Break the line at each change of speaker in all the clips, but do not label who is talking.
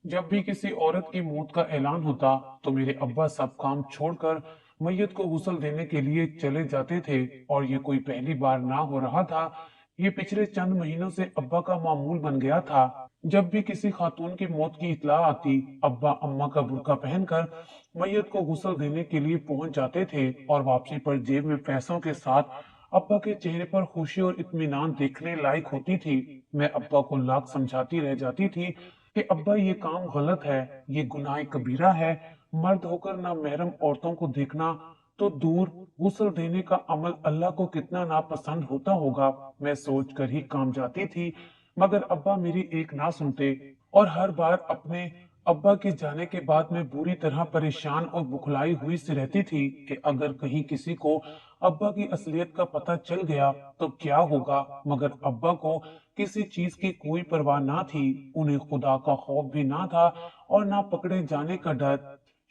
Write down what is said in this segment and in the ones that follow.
जब भी किसी औरत की मौत का ऐलान होता तो मेरे अब्बा सब काम छोड़कर मैयत को गुस्ल देने के लिए चले जाते थे। और ये कोई पहली बार ना हो रहा था, ये पिछले चंद महीनों से अब्बा का मामूल बन गया था। जब भी किसी खातून की मौत की इत्तला आती, अब्बा अम्मा का बुर्का पहनकर मैयत को गुस्ल देने के लिए पहुंच जाते थे। और वापसी पर जेब में पैसों के साथ अब्बा के चेहरे पर खुशी और इत्मीनान देखने लायक होती थी। मैं अब्बा को लाख समझाती रह जाती थी कि अब्बा ये काम गलत है, ये गुनाह कबीरा है। मर्द होकर ना महरम औरतों को देखना तो दूर, गुस्ल देने का अमल अल्लाह को कितना नापसंद होता होगा, मैं सोच कर ही काम जाती थी। मगर अब्बा मेरी एक ना सुनते। और हर बार अपने अब्बा के जाने के बाद मैं बुरी तरह परेशान और बुखलाई हुई सी रहती थी कि अगर कहीं किसी को अब्बा की असलियत का पता चल गया तो क्या होगा। मगर अब्बा को किसी चीज की कोई परवाह ना थी। उन्हें खुदा का खौफ भी ना था और ना पकड़े जाने का डर।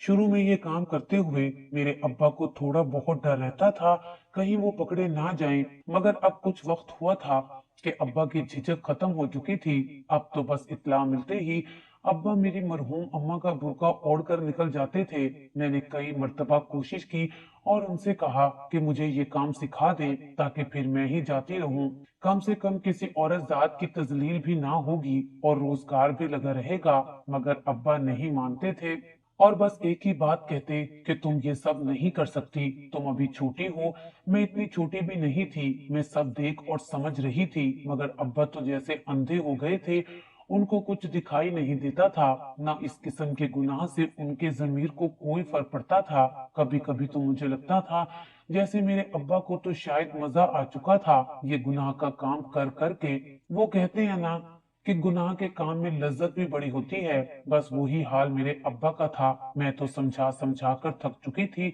शुरू में ये काम करते हुए मेरे अब्बा को थोड़ा बहुत डर रहता था, कहीं वो पकड़े ना जाएं। मगर अब कुछ वक्त हुआ था कि अब्बा की झिझक खत्म हो चुकी थी। अब तो बस इत्तला मिलते ही अब्बा मेरी मरहूम अम्मा का बुर्का ओढ़कर निकल जाते थे। मैंने कई मर्तबा कोशिश की और उनसे कहा कि मुझे ये काम सिखा दें ताकि फिर मैं ही जाती रहूं। कम से कम किसी औरत जात की तजलील भी ना होगी और रोजगार भी लगा रहेगा। मगर अब्बा नहीं मानते थे और बस एक ही बात कहते कि तुम ये सब नहीं कर सकती, तुम अभी छोटी हो। मैं इतनी छोटी भी नहीं थी, मैं सब देख और समझ रही थी। मगर अब्बा तो जैसे अंधे हो गए थे, उनको कुछ दिखाई नहीं देता था। ना इस किस्म के गुनाह से उनके जमीर को कोई फर्क पड़ता था। कभी कभी तो मुझे लगता था जैसे मेरे अब्बा को तो शायद मजा आ चुका था ये गुनाह का काम कर करके। वो कहते हैं ना कि गुनाह के काम में लज्जत भी बड़ी होती है, बस वही हाल मेरे अब्बा का था। मैं तो समझा समझा कर थक चुकी थी,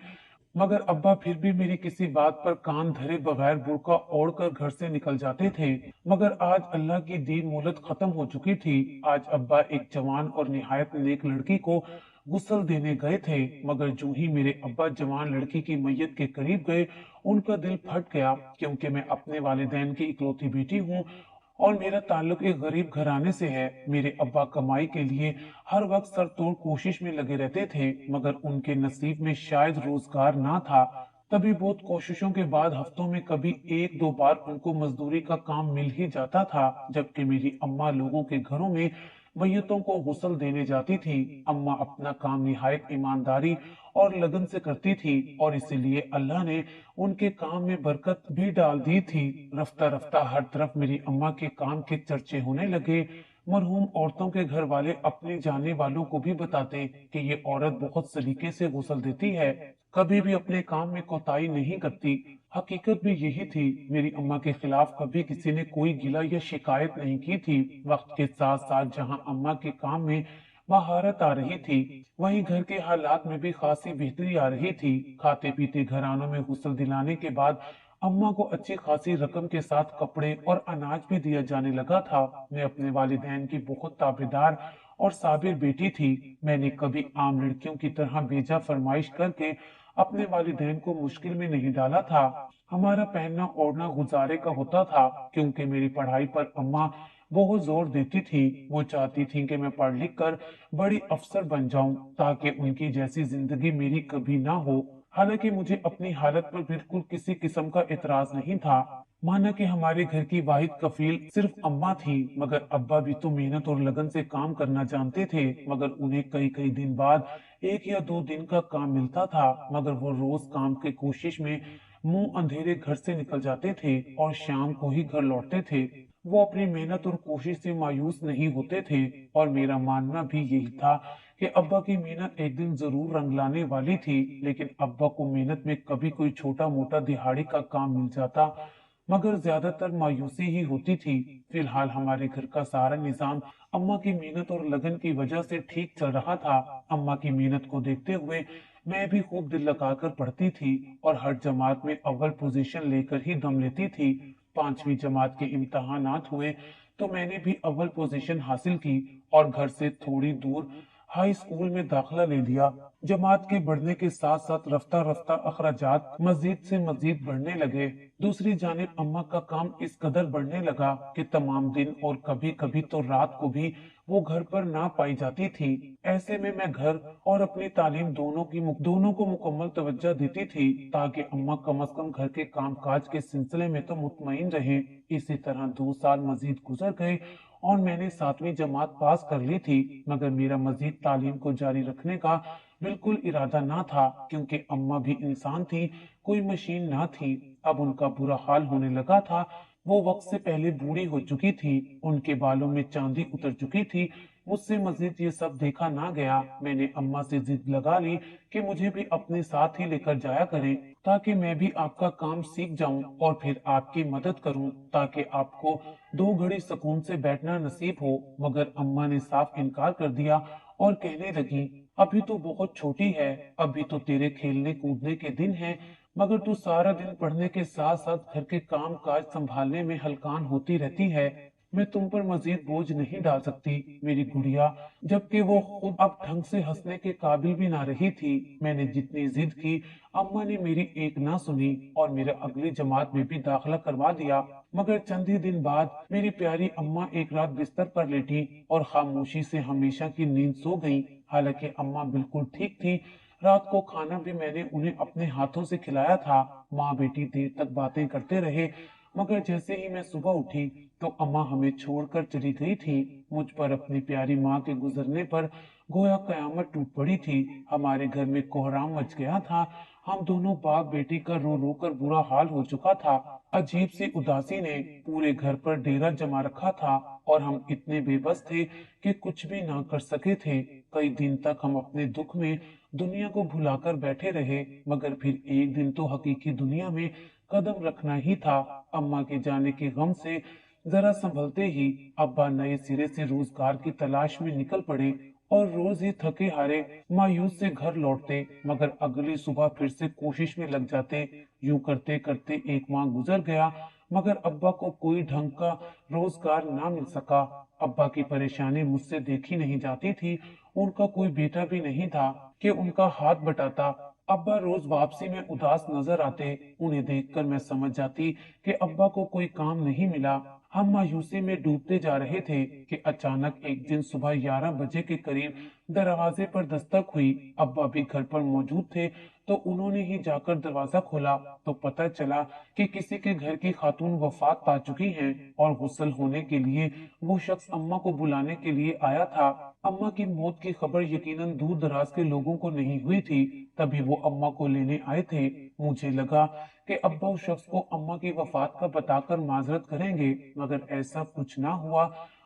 मगर अब्बा फिर भी मेरी किसी बात पर कान धरे बगैर बुर्का ओढ़कर घर से निकल जाते थे। मगर आज अल्लाह की दी मोहलत खत्म हो चुकी थी। आज अब्बा एक जवान और निहायत नेक लड़की को गुस्ल देने गए थे। मगर जो ही मेरे अब्बा जवान लड़की की मैयत के करीब गए, उनका दिल फट गया, क्योंकि मैं अपने वालिदैन की इकलौती बेटी हूँ और मेरा ताल्लुक एक गरीब घराने से है। मेरे अब्बा कमाई के लिए हर वक्त सर तोड़ कोशिश में लगे रहते थे, मगर उनके नसीब में शायद रोजगार ना था। तभी बहुत कोशिशों के बाद हफ्तों में कभी एक दो बार उनको मजदूरी का काम मिल ही जाता था। जबकि मेरी अम्मा लोगों के घरों में मैयतों को गुस्ल देने जाती थी। अम्मा अपना काम निहायत ईमानदारी और लगन से करती थी और इसीलिए अल्लाह ने उनके काम में बरकत भी डाल दी थी। रफ्ता रफ्ता हर तरफ मेरी अम्मा के काम के चर्चे होने लगे। मरहूम औरतों के घर वाले अपने जाने वालों को भी बताते कि ये औरत बहुत सलीके से गुस्ल देती है, कभी भी अपने काम में कोताही नहीं करती। हकीकत भी यही थी, मेरी अम्मा के खिलाफ कभी किसी ने कोई गिला या शिकायत नहीं की थी। वक्त के साथ साथ जहां अम्मा के काम में महारत आ रही थी, वहीं घर के हालात में भी खासी बेहतरी आ रही थी। खाते पीते घरानों में गुस्ल दिलाने के बाद अम्मा को अच्छी खासी रकम के साथ कपड़े और अनाज भी दिया जाने लगा था। मैं अपने वालिदैन की बहुत ताबेदार और साबिर बेटी थी। मैंने कभी आम लड़कियों की तरह बेजा फरमाइश करके अपने वालिदैन को मुश्किल में नहीं डाला था। हमारा पहनना ओढ़ना गुजारे का होता था, क्योंकि मेरी पढ़ाई पर अम्मा बहुत जोर देती थी। वो चाहती थी कि मैं पढ़ लिख कर बड़ी अफसर बन जाऊं ताकि उनकी जैसी जिंदगी मेरी कभी ना हो। हालांकि मुझे अपनी हालत पर बिल्कुल किसी किस्म का एतराज नहीं था। माना कि हमारे घर की वाहिद कफील सिर्फ अम्मा थी, मगर अब्बा भी तो मेहनत और लगन से काम करना जानते थे। मगर उन्हें कई कई दिन बाद एक या दो दिन का काम मिलता था, मगर वो रोज काम की कोशिश में मुंह अंधेरे घर से निकल जाते थे और शाम को ही घर लौटते थे। वो अपनी मेहनत और कोशिश से मायूस नहीं होते थे और मेरा मानना भी यही था कि अब्बा की मेहनत एक दिन जरूर रंग लाने वाली थी। लेकिन अब्बा को मेहनत में कभी कोई छोटा मोटा दिहाड़ी का काम मिल जाता, मगर ज्यादातर मायूसी ही होती थी। फिलहाल हमारे घर का सारा निजाम अम्मा की मेहनत और लगन की वजह से ठीक चल रहा था। अम्मा की मेहनत को देखते हुए मैं भी खूब दिल लगाकर पढ़ती थी और हर जमात में अव्वल पोजीशन लेकर ही दम लेती थी। पांचवी जमात के इम्तहानात हुए तो मैंने भी अव्वल पोजीशन हासिल की और घर से थोड़ी दूर हाई स्कूल में दाखिला ले लिया। जमात के बढ़ने के साथ साथ रफ्ता रफ्ता अखराजात मजीद से मजीद बढ़ने लगे। दूसरी जानिब अम्मा का काम इस कदर बढ़ने लगा कि तमाम दिन और कभी कभी तो रात को भी वो घर पर ना पाई जाती थी। ऐसे में मैं घर और अपनी तालीम दोनों को मुकम्मल तवज्जो देती थी ताकि अम्मा कम अज कम घर के काम काज के सिलसिले में तो मुतमईन रहे। इसी तरह 2 साल मजीद गुजर गए और मैंने 7वीं जमात पास कर ली थी, मगर मेरा मजीद तालीम को जारी रखने का बिल्कुल इरादा ना था, क्योंकि अम्मा भी इंसान थी, कोई मशीन ना थी। अब उनका बुरा हाल होने लगा था। वो वक्त से पहले बूढ़ी हो चुकी थी, उनके बालों में चांदी उतर चुकी थी। मुझसे मजीद ये सब देखा ना गया। मैंने अम्मा से जिद लगा ली कि मुझे भी अपने साथ ही लेकर जाया करें, ताकि मैं भी आपका काम सीख जाऊं और फिर आपकी मदद करूं, ताकि आपको 2 घड़ी सुकून से बैठना नसीब हो। मगर अम्मा ने साफ इनकार कर दिया और कहने लगी, अभी तो बहुत छोटी है, अभी तो तेरे खेलने कूदने के दिन हैं, मगर तू सारा दिन पढ़ने के साथ साथ घर के काम काज संभालने में हलकान होती रहती है। मैं तुम पर मजीद बोझ नहीं डाल सकती मेरी गुड़िया। जबकि वो खुद अब ढंग से हंसने के काबिल भी ना रही थी। मैंने जितनी जिद की, अम्मा ने मेरी एक ना सुनी और मेरा अगली जमात में भी दाखिला करवा दिया। मगर चंद ही दिन बाद मेरी प्यारी अम्मा एक रात बिस्तर पर लेटी और खामोशी से हमेशा की नींद सो गईं। हालांकि अम्मा बिल्कुल ठीक थी। रात को खाना भी मैंने उन्हें अपने हाथों से खिलाया था। माँ बेटी देर तक बातें करते रहे, मगर जैसे ही मैं सुबह उठी तो अम्मा हमें छोड़कर चली गई थी। मुझ पर अपनी प्यारी माँ के गुजरने पर गोया कयामत टूट पड़ी थी। हमारे घर में कोहराम मच गया था। हम दोनों बाप बेटी का रो रो कर बुरा हाल हो चुका था। अजीब सी उदासी ने पूरे घर पर डेरा जमा रखा था और हम इतने बेबस थे कि कुछ भी ना कर सके थे। कई दिन तक हम अपने दुख में दुनिया को भुलाकर बैठे रहे, मगर फिर एक दिन तो हकीकी दुनिया में कदम रखना ही था। अम्मा के जाने के गम से जरा संभलते ही अब्बा नए सिरे से रोजगार की तलाश में निकल पड़े और रोज ही थके हारे मायूस से घर लौटते, मगर अगली सुबह फिर से कोशिश में लग जाते। यूं करते करते एक माह गुजर गया, मगर अब्बा को कोई ढंग का रोजगार ना मिल सका। अब्बा की परेशानी मुझसे देखी नहीं जाती थी। उनका कोई बेटा भी नहीं था कि उनका हाथ बटाता। अब्बा रोज वापसी में उदास नजर आते। उन्हें देखकर मैं समझ जाती कि अब्बा को कोई काम नहीं मिला। हम मायूसी में डूबते जा रहे थे कि अचानक एक दिन सुबह 11 बजे के करीब दरवाजे पर दस्तक हुई। अब्बा भी घर पर मौजूद थे, तो उन्होंने ही जाकर दरवाजा खोला तो पता चला कि किसी के घर की खातून वफात पा चुकी हैं और गुस्ल होने के लिए वो शख्स अम्मा को बुलाने के लिए आया था। अम्मा की मौत की खबर यकीनन दूर दराज के लोगों को नहीं हुई थी, तभी वो अम्मा को लेने आए थे। मुझे लगा कि अब्बा उस शख्स को अम्मा की वफात का बताकर माजरत करेंगे, मगर ऐसा कुछ ना हुआ।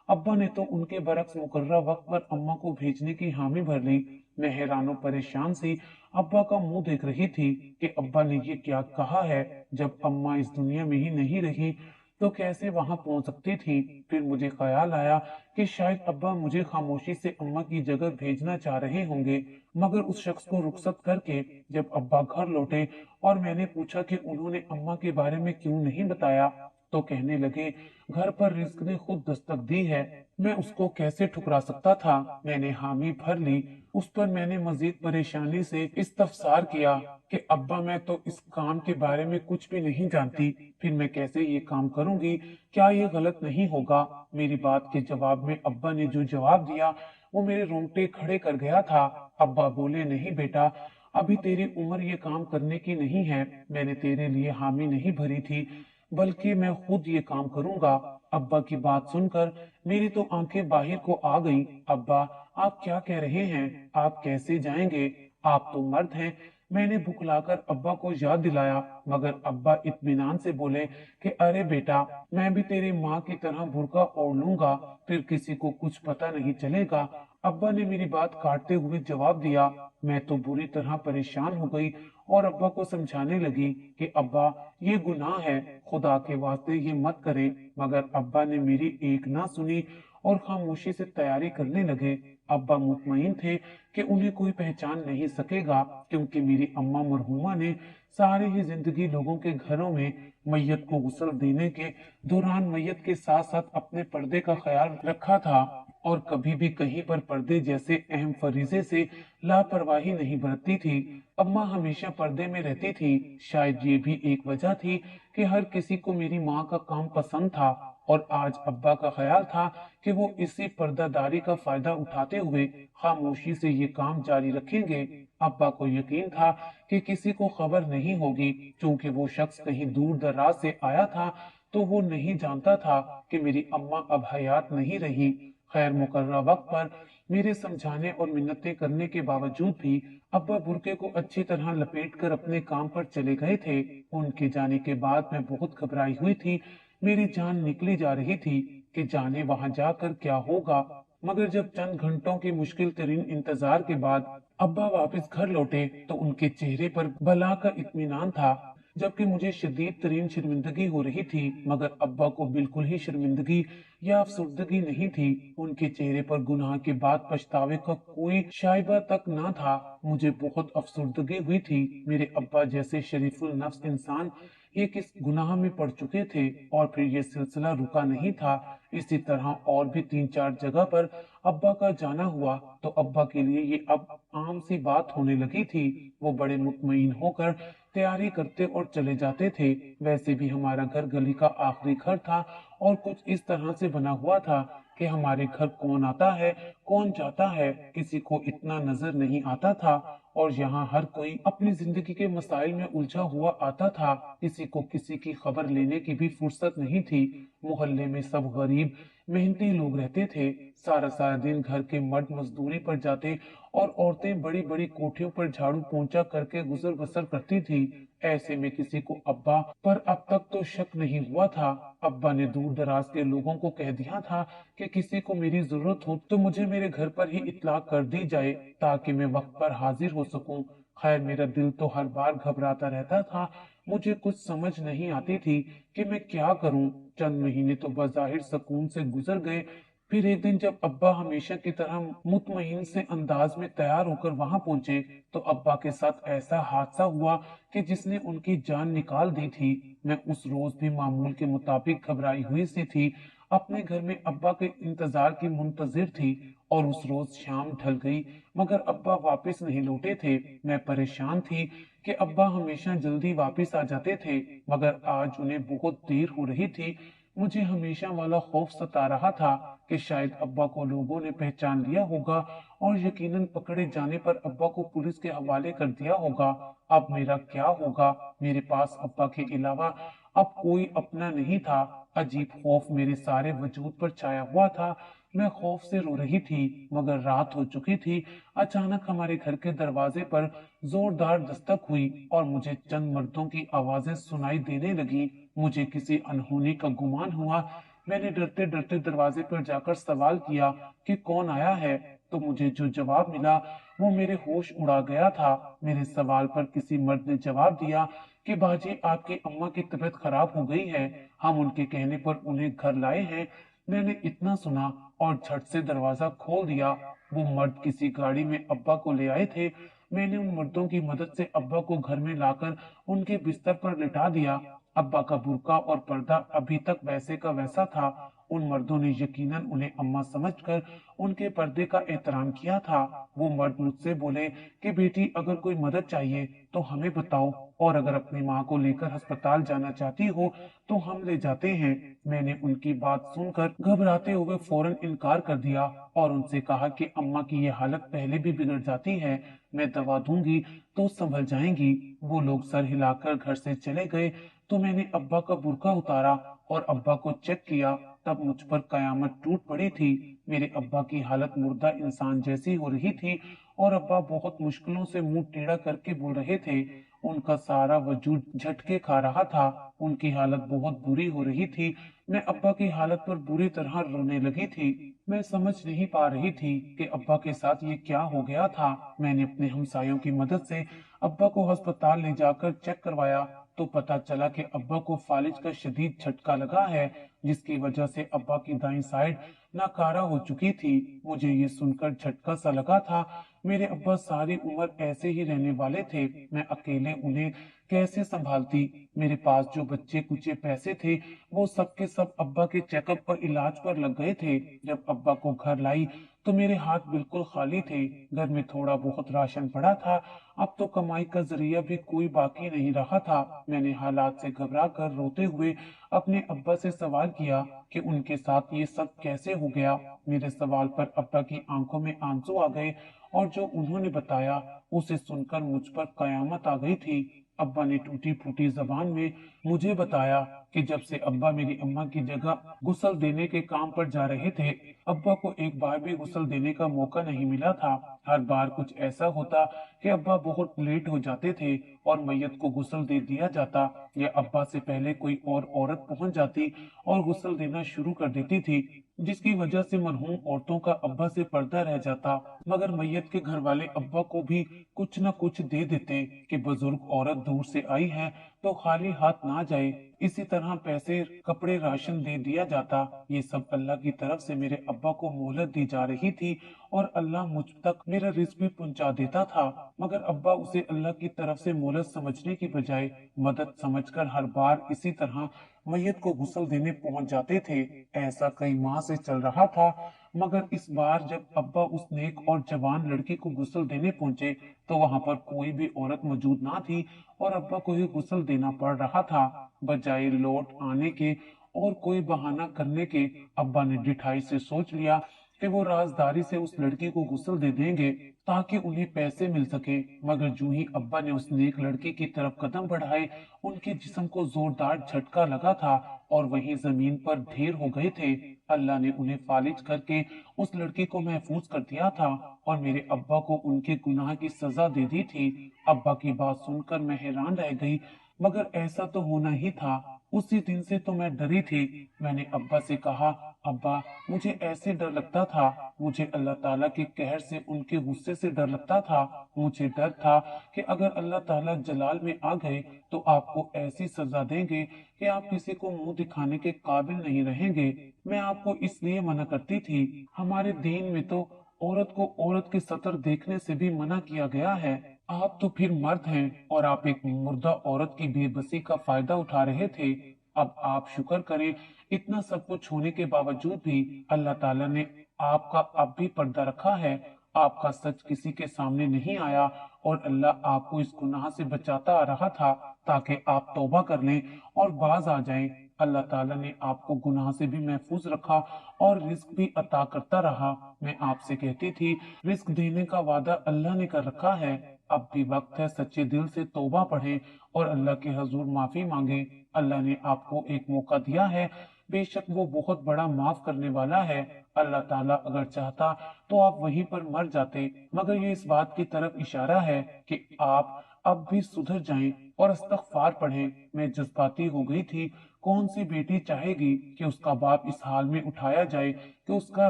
अब्बा ने तो उनके बरक्स मुकर्रर वक्त पर अम्मा को भेजने की हामी भर ली। मैं हैरानो परेशान सी अब्बा का मुंह देख रही थी कि अब्बा ने ये क्या कहा है। जब अम्मा इस दुनिया में ही नहीं रही तो कैसे वहां पहुंच सकती थी। फिर मुझे ख्याल आया कि शायद अब्बा मुझे खामोशी से अम्मा की जगह भेजना चाह रहे होंगे। मगर उस शख्स को रुखसत करके जब अब्बा घर लौटे और मैंने पूछा कि उन्होंने अम्मा के बारे में क्यों नहीं बताया, तो कहने लगे, घर पर रिस्क ने खुद दस्तक दी है, मैं उसको कैसे ठुकरा सकता था। मैंने हामी भर ली। उस पर मैंने मजीद परेशानी से इस्तफसार किया कि अब्बा मैं तो इस काम के बारे में कुछ भी नहीं जानती, फिर मैं कैसे ये काम करूंगी, क्या ये गलत नहीं होगा। मेरी बात के जवाब में अब्बा ने जो जवाब दिया वो मेरे रोंगटे खड़े कर गया था। अब्बा बोले, नहीं बेटा, अभी तेरी उम्र ये काम करने की नहीं है। मैंने तेरे लिए हामी नहीं भरी थी, बल्कि मैं खुद ये काम करूंगा। अब्बा की बात सुनकर मेरी तो आंखें बाहर को आ गईं। अब्बा, आप क्या कह रहे हैं? आप कैसे जाएंगे? आप तो मर्द हैं। मैंने बुखलाकर अब्बा को याद दिलाया, मगर अब्बा इत्मीनान से बोले कि अरे बेटा, मैं भी तेरी माँ की तरह बुर्का ओढ़ लूंगा, फिर किसी को कुछ पता नहीं चलेगा। अब्बा ने मेरी बात काटते हुए जवाब दिया। मैं तो बुरी तरह परेशान हो गई और अब्बा को समझाने लगी कि अब्बा, ये गुनाह है, खुदा के वास्ते ये मत करें। मगर अब्बा ने मेरी एक ना सुनी और खामोशी से तैयारी करने लगे। अब्बा मुतमईन थे कि उन्हें कोई पहचान नहीं सकेगा, क्योंकि मेरी अम्मा मरहुमा ने सारी ही जिंदगी लोगों के घरों में मैयत को गुस्ल देने के दौरान मैयत के साथ साथ अपने पर्दे का ख्याल रखा था। और कभी भी कहीं पर पर्दे जैसे अहम फरीजे से लापरवाही नहीं बरतती थी। अम्मा हमेशा पर्दे में रहती थी। शायद ये भी एक वजह थी कि हर किसी को मेरी माँ का काम पसंद था और आज अब्बा का ख्याल था कि वो इसी पर्दादारी का फायदा उठाते हुए खामोशी से ये काम जारी रखेंगे। अब्बा को यकीन था कि किसी को खबर नहीं होगी, क्योंकि वो शख्स कहीं दूर दराज से आया था, तो वो नहीं जानता था कि मेरी अम्मा अब हयात नहीं रही। खैर, मुकर्रर वक्त पर मेरे समझाने और मिन्नतें करने के बावजूद भी अब्बा बुरके को अच्छी तरह लपेट कर अपने काम पर चले गए थे। उनके जाने के बाद मैं बहुत घबराई हुई थी। मेरी जान निकली जा रही थी कि जाने वहां जाकर क्या होगा। मगर जब चंद घंटों की मुश्किल तरीन इंतजार के बाद अब्बा वापस घर लौटे तो उनके चेहरे पर भला का इत्मीनान था, जबकि मुझे शदीद तरीन शर्मिंदगी हो रही थी। मगर अब्बा को बिल्कुल ही शर्मिंदगी या अफसुर्दगी नहीं थी। उनके चेहरे पर गुनाह के बाद पछतावे का कोई शाइबा तक ना था। मुझे बहुत अफसुर्दगी हुई थी। मेरे अब्बा जैसे शरीफुल नफ्स इंसान ये किस गुनाह में पड़ चुके थे, और फिर ये सिलसिला रुका नहीं था। इसी तरह और भी 3-4 जगह पर अब्बा का जाना हुआ तो अब्बा के लिए ये अब आम सी बात होने लगी थी। वो बड़े मुतमईन होकर तैयारी करते और चले जाते थे। वैसे भी हमारा घर गली का आखिरी घर था और कुछ इस तरह से बना हुआ था कि हमारे घर कौन आता है कौन जाता है किसी को इतना नजर नहीं आता था, और यहाँ हर कोई अपनी जिंदगी के मसाइल में उलझा हुआ आता था। किसी को किसी की खबर लेने की भी फुर्सत नहीं थी। मोहल्ले में सब गरीब मेहनती लोग रहते थे। सारा सारा दिन घर के मर्द मजदूरी पर जाते और औरतें बड़ी बड़ी कोठियों पर झाड़ू पोंछा करके गुजर बसर करती थी। ऐसे में किसी को अब्बा पर अब तक तो शक नहीं हुआ था। अब्बा ने दूर दराज के लोगों को कह दिया था कि किसी को मेरी जरूरत हो तो मुझे मेरे घर पर ही इत्तला कर दी जाए, ताकि मैं वक्त पर हाजिर हो सकूं। खैर, मेरा दिल तो हर बार घबराता रहता था। मुझे कुछ समझ नहीं आती थी कि मैं क्या करूं। चंद महीने तो बज़ाहिर सुकून से गुजर गए। फिर एक दिन जब अब्बा हमेशा की तरह मुतमईन से अंदाज में तैयार होकर वहां पहुंचे तो अब्बा के साथ ऐसा हादसा हुआ कि जिसने उनकी जान निकाल दी थी। मैं उस रोज भी मामूल के मुताबिक घबराई हुई सी थी। अपने घर में अब्बा के इंतजार की मुंतजिर थी और उस रोज शाम ढल गई मगर अब्बा वापस नहीं लौटे थे। मैं परेशान थी कि अब्बा हमेशा जल्दी वापस आ जाते थे, मगर आज उन्हें बहुत देर हो रही थी। मुझे हमेशा वाला खौफ सता रहा था कि शायद अब्बा को लोगों ने पहचान लिया होगा और यकीनन पकड़े जाने पर अब्बा को पुलिस के हवाले कर दिया होगा। अब मेरा क्या होगा? मेरे पास अब्बा के अलावा अब कोई अपना नहीं था। अजीब खौफ मेरे सारे वजूद पर छाया हुआ था। मैं खौफ से रो रही थी, मगर रात हो चुकी थी। अचानक हमारे घर के दरवाजे पर जोरदार दस्तक हुई और मुझे चंद मर्दों की आवाजें सुनाई देने लगी। मुझे किसी अनहोनी का गुमान हुआ। मैंने डरते डरते दरवाजे पर जाकर सवाल किया कि कौन आया है, तो मुझे जो जवाब मिला वो मेरे होश उड़ा गया था। मेरे सवाल पर किसी मर्द ने जवाब दिया कि बाजी, आपकी अम्मा की तबीयत खराब हो गई है, हम उनके कहने पर उन्हें घर लाए हैं। मैंने इतना सुना और झट से दरवाजा खोल दिया। वो मर्द किसी गाड़ी में अब्बा को ले आए थे। मैंने उन मर्दों की मदद से अब्बा को घर में लाकर उनके बिस्तर पर लिटा दिया। अब्बा का बुर्का और पर्दा अभी तक वैसे का वैसा था। उन मर्दों ने यकीनन उन्हें अम्मा समझकर उनके पर्दे का एहतराम किया था। वो मर्द मुझसे बोले कि बेटी, अगर कोई मदद चाहिए तो हमें बताओ, और अगर अपनी माँ को लेकर अस्पताल जाना चाहती हो तो हम ले जाते हैं। मैंने उनकी बात सुनकर घबराते हुए फौरन इनकार कर दिया और उनसे कहा कि अम्मा की ये हालत पहले भी बिगड़ जाती है, मैं दवा दूंगी तो संभल जाएंगी। वो लोग सर हिलाकर घर से चले गए तो मैंने अब्बा का बुर्का उतारा और अब्बा को चेक किया। तब मुझ पर कयामत टूट पड़ी थी। मेरे अब्बा की हालत मुर्दा इंसान जैसी हो रही थी और अब्बा बहुत मुश्किलों से मुंह टेढ़ा करके बोल रहे थे। उनका सारा वजूद झटके खा रहा था। उनकी हालत बहुत बुरी हो रही थी। मैं अब्बा की हालत पर बुरी तरह रोने लगी थी। मैं समझ नहीं पा रही थी कि अब्बा के साथ ये क्या हो गया था। मैंने अपने हमसायों की मदद से अब्बा को अस्पताल ले जाकर चेक करवाया तो पता चला कि अब्बा को फालिज का शदीद झटका लगा है, जिसकी वजह से अब्बा की दाईं साइड नाकारा हो चुकी थी। मुझे ये सुनकर झटका सा लगा था। मेरे अब्बा सारी उम्र ऐसे ही रहने वाले थे, मैं अकेले उन्हें कैसे संभालती। मेरे पास जो बच्चे कुचे पैसे थे वो सब के सब अब्बा के चेकअप और इलाज पर लग गए थे। जब अब्बा को घर लाई तो मेरे हाथ बिल्कुल खाली थे। घर में थोड़ा बहुत राशन पड़ा था, अब तो कमाई का जरिया भी कोई बाकी नहीं रहा था। मैंने हालात से घबरा कर रोते हुए अपने अब्बा से सवाल किया कि उनके साथ ये सब कैसे हो गया। मेरे सवाल पर अब्बा की आंखों में आंसू आ गए और जो उन्होंने बताया उसे सुनकर मुझ पर कयामत आ गई थी। अब्बा ने टूटी फूटी जबान में मुझे बताया कि जब से अब्बा मेरी अम्मा की जगह गुस्ल देने के काम पर जा रहे थे, अब्बा को एक बार भी गुस्ल देने का मौका नहीं मिला था। हर बार कुछ ऐसा होता कि अब्बा बहुत लेट हो जाते थे और मैयत को गुस्ल दे दिया जाता, या अब्बा से पहले कोई और औरत पहुंच जाती और गुस्ल देना शुरू कर देती थी, जिसकी वजह से मरहूम औरतों का अब्बा से पर्दा रह जाता। मगर मैयत के घर वाले अब्बा को भी कुछ न कुछ दे देते कि बुजुर्ग औरत दूर से आई है तो खाली हाथ ना जाए। इसी तरह पैसे, कपड़े, राशन दे दिया जाता। ये सब अल्लाह की तरफ से मेरे अब्बा को मोहलत दी जा रही थी और अल्लाह मुझ तक मेरा रिस्क भी पहुंचा देता था। मगर अब्बा उसे अल्लाह की तरफ से मोहलत समझने की बजाय मदद समझकर हर बार इसी तरह मैयत को गुस्ल देने पहुंच जाते थे। ऐसा कई माह से चल रहा था, मगर इस बार जब अब्बा उस नेक और जवान लड़की को गुस्ल देने पहुंचे तो वहां पर कोई भी औरत मौजूद ना थी और अब्बा को ही गुस्ल देना पड़ रहा था। बजाय लौट आने के और कोई बहाना करने के, अब्बा ने ढिठाई से सोच लिया कि वो राजदारी से उस लड़की को गुस्ल दे देंगे ताकि उन्हें पैसे मिल सके। मगर जूं ही अब्बा ने उस नेक लड़की की तरफ कदम बढ़ाए, उनके जिस्म को जोरदार झटका लगा था और वहीं जमीन पर ढेर हो गए थे। अल्लाह ने उन्हें फालिज करके उस लड़की को महफूज कर दिया था और मेरे अब्बा को उनके गुनाह की सजा दे दी थी। अब्बा की बात सुनकर मैं हैरान रह गई, मगर ऐसा तो होना ही था। उसी दिन से तो मैं डरी थी। मैंने अब्बा से कहा, अब्बा मुझे ऐसे डर लगता था, मुझे अल्लाह ताला के कहर से, उनके गुस्से से डर लगता था। मुझे डर था कि अगर अल्लाह ताला जलाल में आ गए तो आपको ऐसी सजा देंगे कि आप किसी को मुंह दिखाने के काबिल नहीं रहेंगे। मैं आपको इसलिए मना करती थी, हमारे दीन में तो औरत को औरत के सतर देखने से भी मना किया गया है। आप तो फिर मर्द हैं और आप एक मुर्दा औरत की बेबसी का फायदा उठा रहे थे। अब आप शुक्र करें, इतना सब कुछ होने के बावजूद भी अल्लाह ताला ने आपका अब भी पर्दा रखा है। आपका सच किसी के सामने नहीं आया और अल्लाह आपको इस गुनाह से बचाता आ रहा था ताकि आप तौबा कर लें और बाज आ जाएं। अल्लाह ताला ने आपको गुनाह से भी महफूज रखा और रिस्क भी अता करता रहा। मैं आपसे कहती थी, रिस्क देने का वादा अल्लाह ने कर रखा है। अब भी वक्त है सच्चे दिल से तौबा पढ़ें और अल्लाह के हजूर माफी मांगे। अल्लाह ने आपको एक मौका दिया है, बेशक वो बहुत बड़ा माफ करने वाला है। अल्लाह ताला अगर चाहता तो आप वहीं पर मर जाते, मगर ये इस बात की तरफ इशारा है कि आप अब भी सुधर जाएं और इस्तगफार पढ़ें। मैं जज्बाती हो गई थी। कौन सी बेटी चाहेगी कि उसका बाप इस हाल में उठाया जाए कि उसका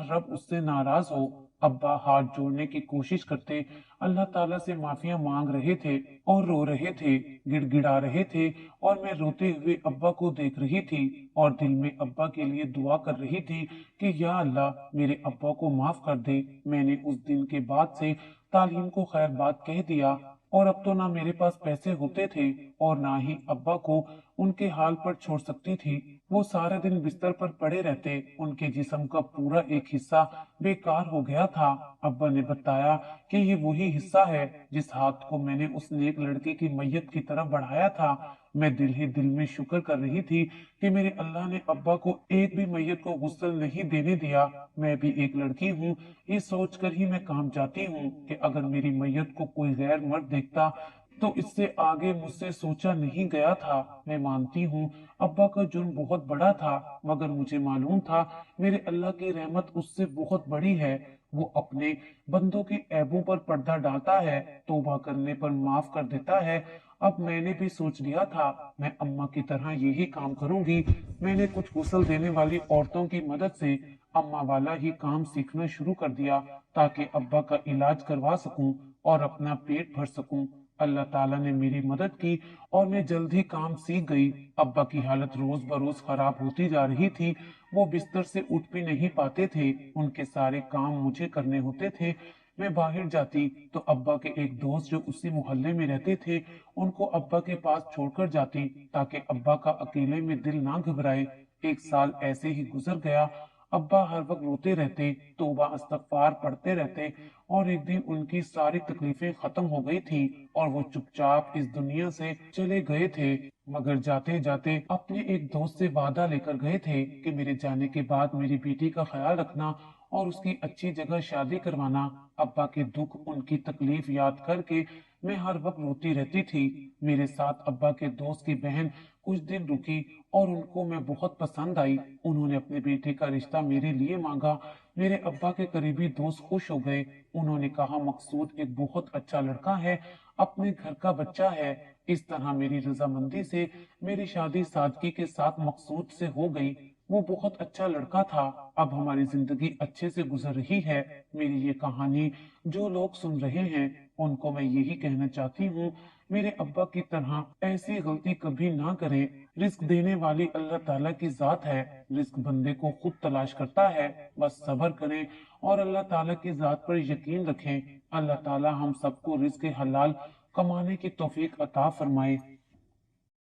रब उससे नाराज हो। अब्बा हाथ जोड़ने की कोशिश करते अल्लाह ताला से माफिया मांग रहे थे और रो रहे थे, गिड़गिड़ा रहे थे, और मैं रोते हुए अब्बा को देख रही थी और दिल में अब्बा के लिए दुआ कर रही थी कि या अल्लाह मेरे अब्बा को माफ कर दे। मैंने उस दिन के बाद से तालीम को खैर बात कह दिया और अब तो ना मेरे पास पैसे होते थे और ना ही अब्बा को उनके हाल पर छोड़ सकती थी। वो सारा दिन बिस्तर पर पड़े रहते, उनके जिस्म का पूरा एक हिस्सा बेकार हो गया था। अब्बा ने बताया कि ये वही हिस्सा है जिस हाथ को मैंने उस नेक लड़की की मैयत की तरफ बढ़ाया था। मैं दिल ही दिल में शुक्र कर रही थी कि मेरे अल्लाह ने अब्बा को एक भी मैयत को गुस्ल नहीं देने दिया। मैं भी एक लड़की हूँ, ये सोचकर ही मैं काम जाती हूँ कि अगर मेरी मैयत को कोई गैर मर्द देखता तो इससे आगे मुझसे सोचा नहीं गया था। मैं मानती हूँ अब्बा का जुर्म बहुत बड़ा था, मगर मुझे मालूम था मेरे अल्लाह की रहमत उससे बहुत बड़ी है। वो अपने बंदों के ऐबों पर पर्दा डालता है, तौबा करने पर माफ कर देता है। अब मैंने भी सोच लिया था मैं अम्मा की तरह यही काम करूंगी। मैंने कुछ गुस्ल देने वाली औरतों की मदद से अम्मा वाला ही काम सीखना शुरू कर दिया ताकि अब्बा का इलाज करवा सकूं और अपना पेट भर सकूं। अल्लाह ताला ने मेरी मदद की और मैं जल्द ही काम सीख गई। अब्बा की हालत रोज बरोज खराब होती जा रही थी। वो बिस्तर से उठ भी नहीं पाते थे। उनके सारे काम मुझे करने होते थे। मैं बाहर जाती तो अब्बा के एक दोस्त जो उसी मोहल्ले में रहते थे, उनको अब्बा के पास छोड़कर जाती ताकि अब्बा का अकेले में दिल ना घबराए। एक साल ऐसे ही गुजर गया। अब्बा हर वक्त रोते रहते, तौबा इस्तगफार पढ़ते रहते और एक दिन उनकी सारी तकलीफें खत्म हो गई थी और वो चुपचाप इस दुनिया से चले गए थे। मगर जाते जाते अपने एक दोस्त से वादा लेकर गए थे कि मेरे जाने के बाद मेरी बेटी का ख्याल रखना और उसकी अच्छी जगह शादी करवाना। अब्बा के दुख, उनकी तकलीफ याद करके मैं हर वक्त रोती रहती थी। मेरे साथ अब्बा के दोस्त की बहन कुछ दिन रुकी और उनको मैं बहुत पसंद आई। उन्होंने अपने बेटे का रिश्ता मेरे लिए मांगा। मेरे अब्बा के करीबी दोस्त खुश हो गए। उन्होंने कहा मकसूद एक बहुत अच्छा लड़का है, अपने घर का बच्चा है। इस तरह मेरी रजामंदी से मेरी शादी सादगी के साथ मकसूद से हो गई। वो बहुत अच्छा लड़का था। अब हमारी जिंदगी अच्छे से गुजर रही है। मेरी ये कहानी जो लोग सुन रहे हैं उनको मैं यही कहना चाहती हूँ, मेरे अब्बा की तरह ऐसी गलती कभी ना करें। रिस्क देने वाली अल्लाह ताला की जात है। रिस्क बंदे को खुद तलाश करता है। बस सब्र करें और अल्लाह ताला की जात पर यकीन रखें। अल्लाह ताला हम सबको रिस्क हलाल कमाने की तौफीक अता फरमाए।